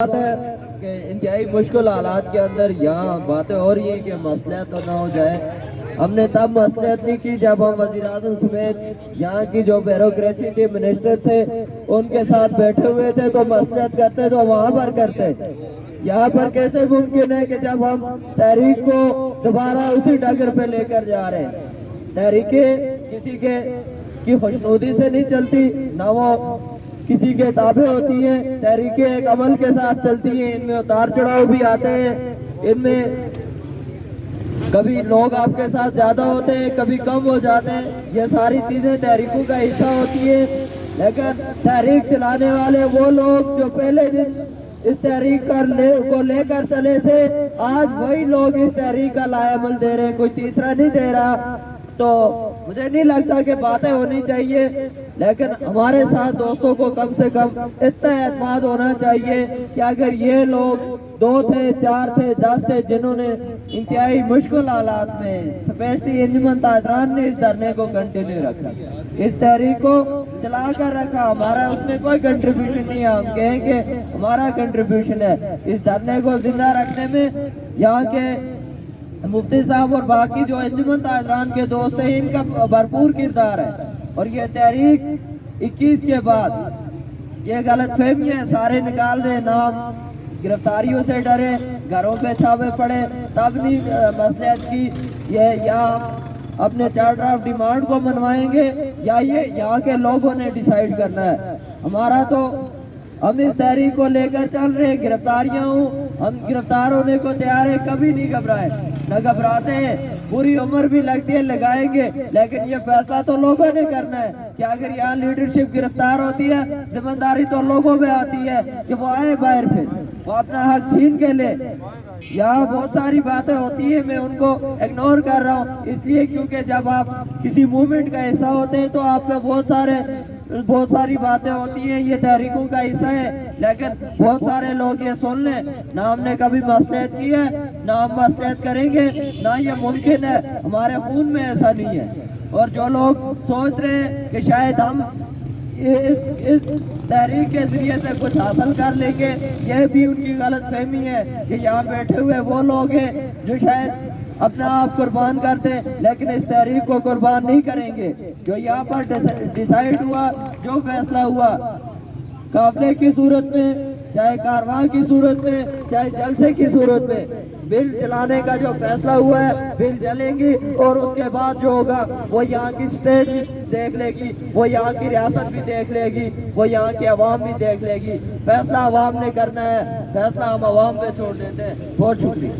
بات ہے کہ انتہائی مشکل حالات کے اندر یہاں باتیں ہو رہی ہیں کہ مصلحت تو نہ ہو جائے. ہم نے تب مصلحت نہیں کی جب ہم وزیر اعظم سمیت یہاں کی جو بیوروکریسی تھی منسٹر تھے ان کے ساتھ بیٹھے ہوئے تھے تو مصلحت کرتے تو وہاں پر کرتے. یہاں پر کیسے ممکن ہے کہ جب ہم تحریک کو دوبارہ اسی ڈگر پہ لے کر جا رہے ہیں. تحریکیں کسی کی خوشنودی سے نہیں چلتی، نہ وہ کسی کے تابع ہوتی ہیں. تحریکیں ایک عمل کے ساتھ چلتی ہیں، ان میں اتار چڑھاؤ بھی آتے ہیں، ان میں کبھی لوگ آپ کے ساتھ زیادہ ہوتے ہیں کبھی کم ہو جاتے ہیں. یہ ساری چیزیں تحریکوں کا حصہ ہوتی ہیں. لیکن تحریک چلانے والے وہ لوگ جو پہلے دن اس تحریک کو لے کر چلے تھے، آج وہی لوگ اس تحریک کا لائے عمل دے رہے ہیں، کوئی تیسرا نہیں دے رہا. تو مجھے نہیں لگتا کہ باتیں ہونی چاہیے، لیکن ہمارے ساتھ دوستوں کو کم سے کم اتنا اعتماد ہونا چاہیے کہ اگر یہ لوگ 2 تھے 4 تھے 10 تھے جنہوں نے انتہائی مشکل حالات میں اسپیشلی انجمن تاجران نے اس دھرنے کو کنٹینیو رکھا، اس تحریک کو چلا کر رکھا. ہمارا اس میں کوئی کنٹریبیوشن نہیں ہے. ہم کہیں کہ ہمارا کنٹریبیوشن ہے اس دھرنے کو زندہ رکھنے میں. یہاں کے مفتی صاحب اور باقی جو انجمن تاجران کے دوست ہیں ان کا بھرپور کردار ہے. اور یہ تحریک 21 کے بعد یہ غلط فہمی ہے سارے نکال دیں. نام گرفتاریوں سے ڈرے، گھروں پہ چھاپے پڑے تب نہیں مصلحت کی. یا اپنے چارٹر آف ڈیمانڈ کو منوائیں گے یا یہ یہاں کے لوگوں نے ڈیسائیڈ کرنا ہے. ہمارا تو ہم اس تحریک کو لے کر چل رہے. گرفتاریاں ہوں ہم گرفتار ہونے کو تیار ہیں، کبھی نہیں گھبرائے، نہ گھبراتے ہیں. پوری عمر بھی لگتی ہے لگائیں گے، لیکن یہ فیصلہ تو لوگوں نے کرنا ہے کہ اگر یہاں لیڈرشپ گرفتار ہوتی ہے ذمہ داری تو لوگوں پہ آتی ہے کہ وہ آئے باہر، پھر وہ اپنا حق چھین کے لے. یہاں بہت ساری باتیں ہوتی ہیں، میں ان کو اگنور کر رہا ہوں اس لیے کیونکہ جب آپ کسی موومنٹ کا حصہ ہوتے ہیں تو آپ پہ بہت ساری باتیں ہوتی ہیں. یہ تحریکوں کا حصہ ہے، لیکن بہت سارے لوگ یہ سن لیں نہ ہم نے کبھی مصلحت کی ہے نہ ہم مصلحت کریں گے، نہ یہ ممکن ہے. ہمارے خون میں ایسا نہیں ہے. اور جو لوگ سوچ رہے ہیں کہ شاید ہم اس تحریک کے ذریعے سے کچھ حاصل کر لیں گے، یہ بھی ان کی غلط فہمی ہے کہ یہاں بیٹھے ہوئے وہ لوگ ہیں جو شاید اپنا آپ قربان کر دیں لیکن اس تحریک کو قربان نہیں کریں گے. جو یہاں پر ڈیسائیڈ ہوا، جو فیصلہ ہوا قافلے کی صورت میں، چاہے کارواں کی صورت میں، چاہے جلسے کی صورت میں، بل چلانے کا جو فیصلہ ہوا ہے بل چلیں گی. اور اس کے بعد جو ہوگا وہ یہاں کی اسٹیٹ بھی دیکھ لے گی، وہ یہاں کی ریاست بھی دیکھ لے گی، وہ یہاں کی عوام بھی دیکھ لے گی. فیصلہ عوام نے کرنا ہے، فیصلہ ہم عوام پہ چھوڑ دیتے ہیں. بہت شکریہ.